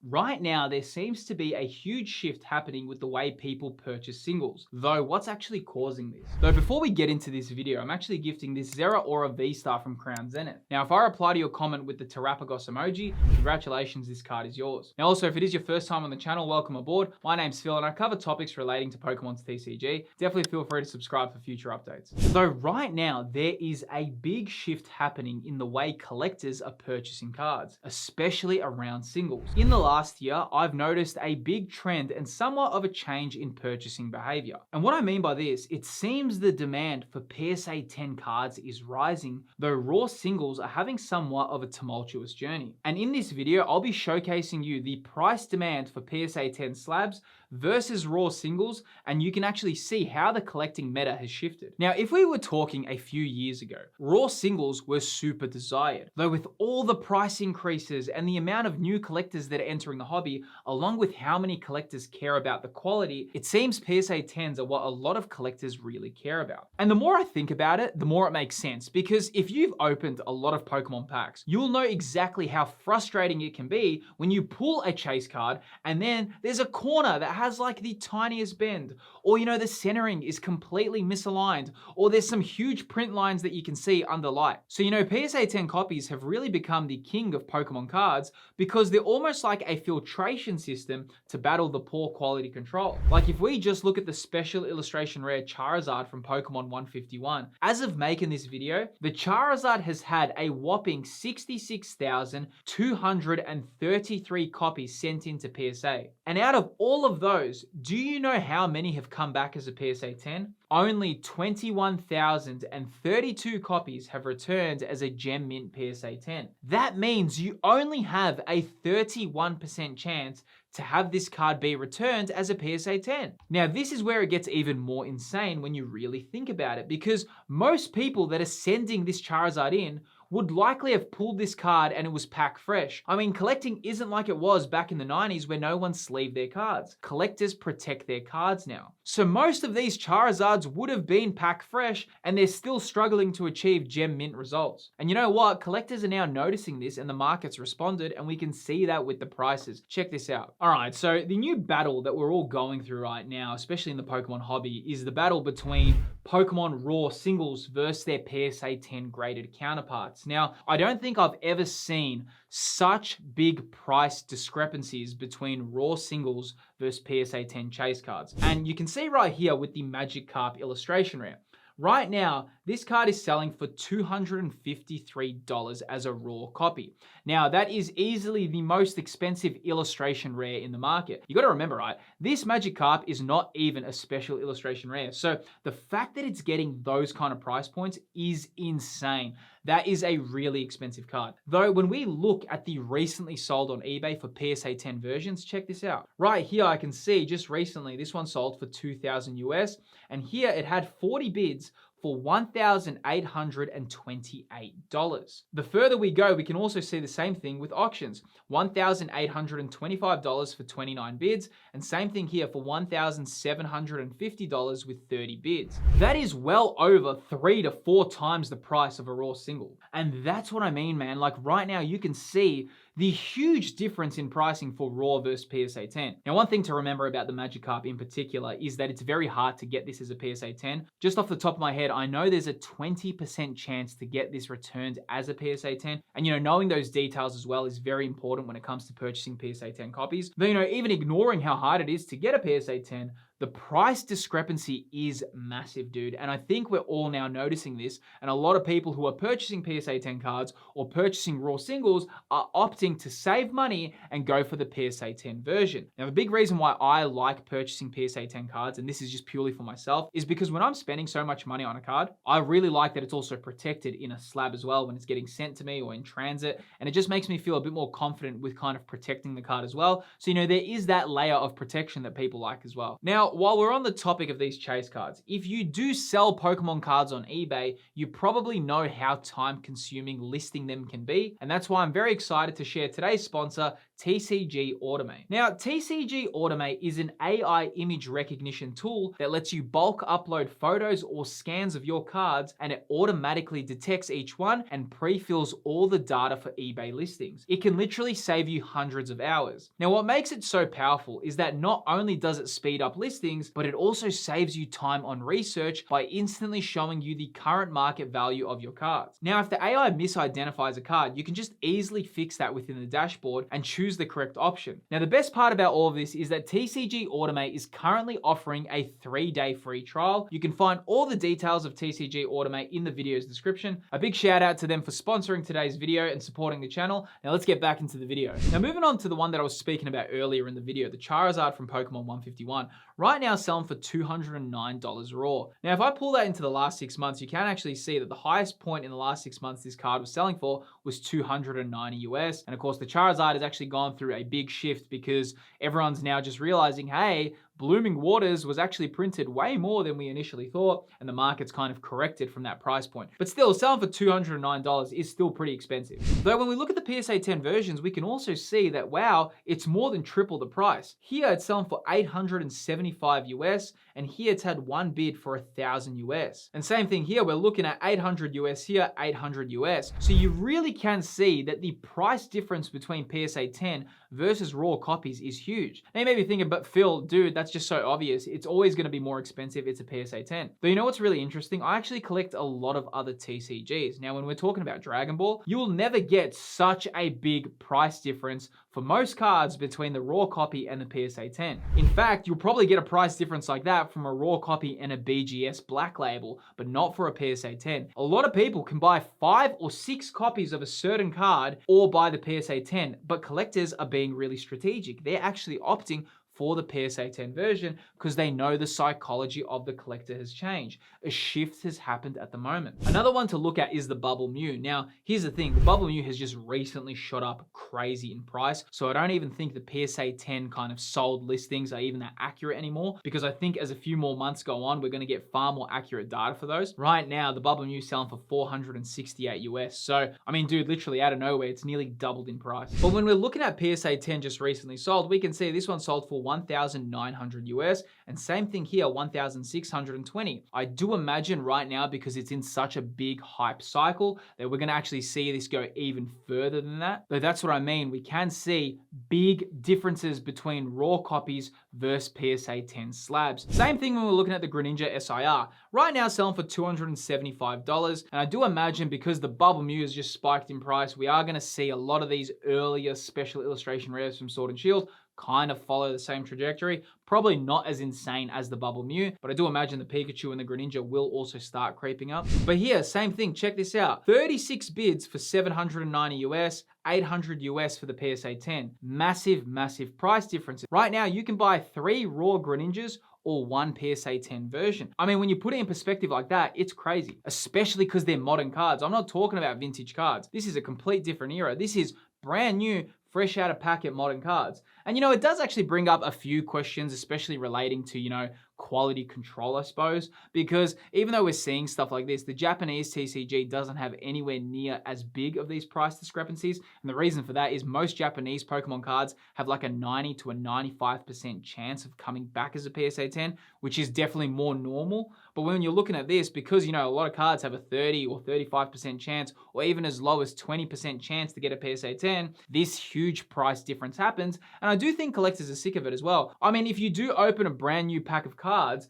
Right now, there seems to be a huge shift happening with the way people purchase singles. Though, what's actually causing this? Though, before we get into this video, I'm actually gifting this Zera Aura V-Star from Crown Zenith. Now, if I reply to your comment with the Terapagos emoji, congratulations, this card is yours. Now, also, if it is your first time on the channel, welcome aboard. My name's Phil, and I cover topics relating to Pokemon's TCG. Definitely feel free to subscribe for future updates. Though, right now, there is a big shift happening in the way collectors are purchasing cards, especially around singles. In the last year, I've noticed a big trend and somewhat of a change in purchasing behavior. And what I mean by this, it seems the demand for PSA 10 cards is rising, though raw singles are having somewhat of a tumultuous journey. And in this video, I'll be showcasing you the price demand for PSA 10 slabs versus raw singles, and you can actually see how the collecting meta has shifted. Now, if we were talking a few years ago, raw singles were super desired, though with all the price increases and the amount of new collectors that are entering the hobby, along with how many collectors care about the quality, it seems PSA 10s are what a lot of collectors really care about. And the more I think about it, the more it makes sense, because if you've opened a lot of Pokemon packs, you'll know exactly how frustrating it can be when you pull a chase card and then there's a corner that has like the tiniest bend, or the centering is completely misaligned, or there's some huge print lines that you can see under light. So PSA 10 copies have really become the king of Pokemon cards because they're almost like a filtration system to battle the poor quality control. Like if we just look at the special illustration rare Charizard from Pokemon 151, as of making this video, the Charizard has had a whopping 66,233 copies sent into PSA. And out of all of those, do you know how many have come back as a PSA 10? Only 21,032 copies have returned as a Gem Mint PSA 10. That means you only have a 31% chance to have this card be returned as a PSA 10. Now, this is where it gets even more insane when you really think about it, because most people that are sending this Charizard in would likely have pulled this card and it was pack fresh. I mean, collecting isn't like it was back in the 90s where no one sleeved their cards. Collectors protect their cards now. So most of these Charizards would have been pack fresh and they're still struggling to achieve Gem Mint results. And you know what? Collectors are now noticing this and the market's responded, and we can see that with the prices. Check this out. All right, so the new battle that we're all going through right now, especially in the Pokemon hobby, is the battle between Pokemon raw singles versus their PSA 10 graded counterparts. Now, I don't think I've ever seen such big price discrepancies between raw singles versus PSA 10 chase cards. And you can see right here with the Magikarp illustration rare. Right now, this card is selling for $253 as a raw copy. Now, that is easily the most expensive illustration rare in the market. You gotta remember, right? This Magikarp is not even a special illustration rare. So the fact that it's getting those kind of price points is insane. That is a really expensive card. Though when we look at the recently sold on eBay for PSA 10 versions, check this out. Right here, I can see just recently, this one sold for 2,000 US, and here it had 40 bids for $1,828. The further we go, we can also see the same thing with auctions. $1,825 for 29 bids, and same thing here for $1,750 with 30 bids. That is well over 3 to 4 times the price of a raw single. And that's what I mean, man. Like right now, you can see the huge difference in pricing for raw versus PSA 10. Now, one thing to remember about the Magikarp in particular is that it's very hard to get this as a PSA 10. Just off the top of my head, I know there's a 20% chance to get this returned as a PSA 10. And knowing those details as well is very important when it comes to purchasing PSA 10 copies. But even ignoring how hard it is to get a PSA 10, the price discrepancy is massive, dude. And I think we're all now noticing this. And a lot of people who are purchasing PSA 10 cards or purchasing raw singles are opting to save money and go for the PSA 10 version. Now, the big reason why I like purchasing PSA 10 cards, and this is just purely for myself, is because when I'm spending so much money on a card, I really like that it's also protected in a slab as well when it's getting sent to me or in transit. And it just makes me feel a bit more confident with kind of protecting the card as well. So, there is that layer of protection that people like as well. Now, Now, while we're on the topic of these chase cards, if you do sell Pokemon cards on eBay, you probably know how time consuming listing them can be. And that's why I'm very excited to share today's sponsor, TCG Automate. Now, TCG Automate is an AI image recognition tool that lets you bulk upload photos or scans of your cards, and it automatically detects each one and pre-fills all the data for eBay listings. It can literally save you hundreds of hours. Now, what makes it so powerful is that not only does it speed up listings, but it also saves you time on research by instantly showing you the current market value of your cards. Now, if the AI misidentifies a card, you can just easily fix that within the dashboard and choose the correct option. Now, the best part about all of this is that TCG Automate is currently offering a 3-day free trial. You can find all the details of TCG Automate in the video's description. A big shout out to them for sponsoring today's video and supporting the channel. Now let's get back into the video. Now moving on to the one that I was speaking about earlier in the video, the Charizard from Pokemon 151, right now selling for $209 raw. Now if I pull that into the last 6 months, you can actually see that the highest point in the last 6 months this card was selling for was $290 US. And of course the Charizard has actually gone through a big shift because everyone's now just realizing, hey, Blooming Waters was actually printed way more than we initially thought, and the market's kind of corrected from that price point. But still, selling for $209 is still pretty expensive. Though when we look at the PSA 10 versions, we can also see that, wow, it's more than triple the price. Here it's selling for $875 US, and here it's had one bid for $1,000 US. And same thing here, we're looking at 800 US here, 800 US. So you really can see that the price difference between PSA 10 versus raw copies is huge. Now you may be thinking, but Phil, dude, that's just so obvious. It's always going to be more expensive. It's a PSA 10. But you know what's really interesting? I actually collect a lot of other TCGs. Now, when we're talking about Dragon Ball, you will never get such a big price difference for most cards between the raw copy and the PSA 10. In fact, you'll probably get a price difference like that from a raw copy and a BGS Black Label, but not for a PSA 10. A lot of people can buy 5 or 6 copies of a certain card or buy the PSA 10, but collectors are being really strategic. They're actually opting for the PSA 10 version because they know the psychology of the collector has changed. A shift has happened at the moment. Another one to look at is the Bubble Mew. Now, here's the thing, the Bubble Mew has just recently shot up crazy in price, so I don't even think the PSA 10 kind of sold listings are even that accurate anymore, because I think as a few more months go on, we're gonna get far more accurate data for those. Right now, the Bubble Mew selling for 468 US. So, I mean, dude, literally out of nowhere, it's nearly doubled in price. But when we're looking at PSA 10 just recently sold, we can see this one sold for 1,900 US, and same thing here, 1,620. I do imagine right now, because it's in such a big hype cycle, that we're gonna actually see this go even further than that. But that's what I mean. We can see big differences between raw copies versus PSA 10 slabs. Same thing when we're looking at the Greninja SIR. Right now selling for $275, and I do imagine because the Bubble Mew has just spiked in price, we are gonna see a lot of these earlier special illustration rares from Sword and Shield kind of follow the same trajectory. Probably not as insane as the Bubble Mew, but I do imagine the Pikachu and the Greninja will also start creeping up. But here, same thing, check this out. 36 bids for 790 US, 800 US for the PSA 10. Massive, massive price differences. Right now, you can buy 3 raw Greninjas or 1 PSA 10 version. I mean, when you put it in perspective like that, it's crazy, especially because they're modern cards. I'm not talking about vintage cards. This is a complete different era. This is brand new, fresh out of packet modern cards. And you know, it does actually bring up a few questions, especially relating to, you know, quality control, I suppose, because even though we're seeing stuff like this, the Japanese TCG doesn't have anywhere near as big of these price discrepancies. And the reason for that is most Japanese Pokemon cards have like a 90 to a 95% chance of coming back as a PSA 10, which is definitely more normal. But when you're looking at this, because, you know, a lot of cards have a 30 or 35% chance, or even as low as 20% chance to get a PSA 10, this huge price difference happens. And I do think collectors are sick of it as well. I mean, if you do open a brand new pack of cards,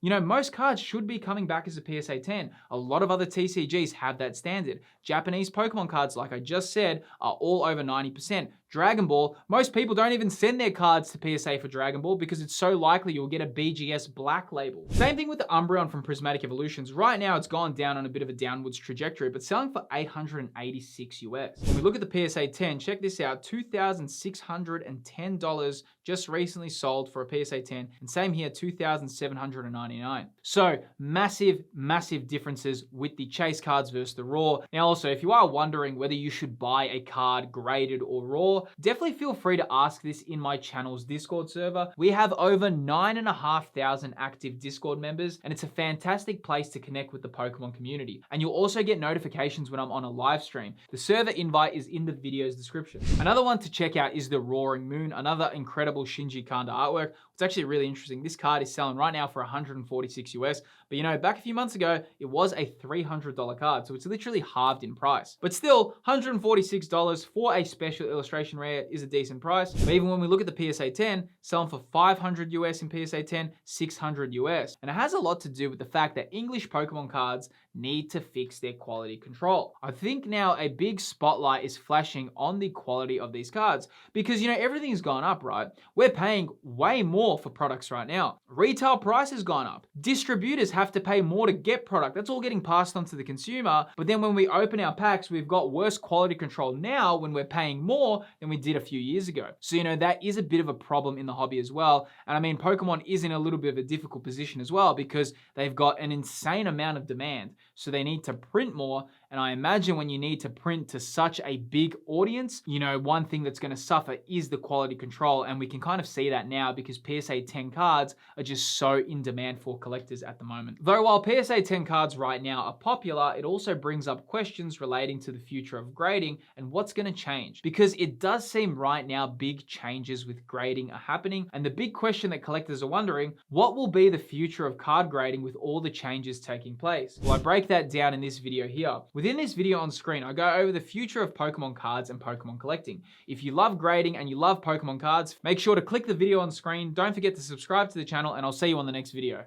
you know, most cards should be coming back as a PSA 10. A lot of other TCGs have that standard. Japanese Pokemon cards, like I just said, are all over 90%. Dragon Ball, most people don't even send their cards to PSA for Dragon Ball because it's so likely you'll get a BGS Black Label. Same thing with the Umbreon from Prismatic Evolutions. Right now, it's gone down on a bit of a downwards trajectory, but selling for 886 US. When we look at the PSA 10, check this out, $2,610 just recently sold for a PSA 10, and same here, $2,799. So massive, massive differences with the chase cards versus the raw. Now also, if you are wondering whether you should buy a card graded or raw, before, definitely feel free to ask this in my channel's Discord server. We have over 9,500 active Discord members, and it's a fantastic place to connect with the Pokemon community. And you'll also get notifications when I'm on a live stream. The server invite is in the video's description. Another one to check out is the Roaring Moon, another incredible Shinji Kanda artwork. It's actually really interesting. This card is selling right now for 146 US, but you know, back a few months ago, it was a $300 card, so it's literally halved in price. But still, $146 for a special illustration rare is a decent price. But even when we look at the PSA 10, selling for 500 US in PSA 10, 600 US. And it has a lot to do with the fact that English Pokemon cards need to fix their quality control. I think now a big spotlight is flashing on the quality of these cards because, you know, everything's gone up, right? We're paying way more for products right now. Retail price has gone up. Distributors have to pay more to get product. That's all getting passed on to the consumer. But then when we open our packs, we've got worse quality control now when we're paying more than we did a few years ago. So, you know, that is a bit of a problem in the hobby as well. And I mean, Pokemon is in a little bit of a difficult position as well because they've got an insane amount of demand. So they need to print more. And I imagine when you need to print to such a big audience, you know, one thing that's going to suffer is the quality control. And we can kind of see that now because PSA 10 cards are just so in demand for collectors at the moment. Though while PSA 10 cards right now are popular, it also brings up questions relating to the future of grading and what's going to change. Because it does seem right now big changes with grading are happening. And the big question that collectors are wondering, what will be the future of card grading with all the changes taking place? Well, I break that down in this video here. Within this video on screen, I go over the future of Pokemon cards and Pokemon collecting. If you love grading and you love Pokemon cards, make sure to click the video on screen. Don't forget to subscribe to the channel, and I'll see you on the next video.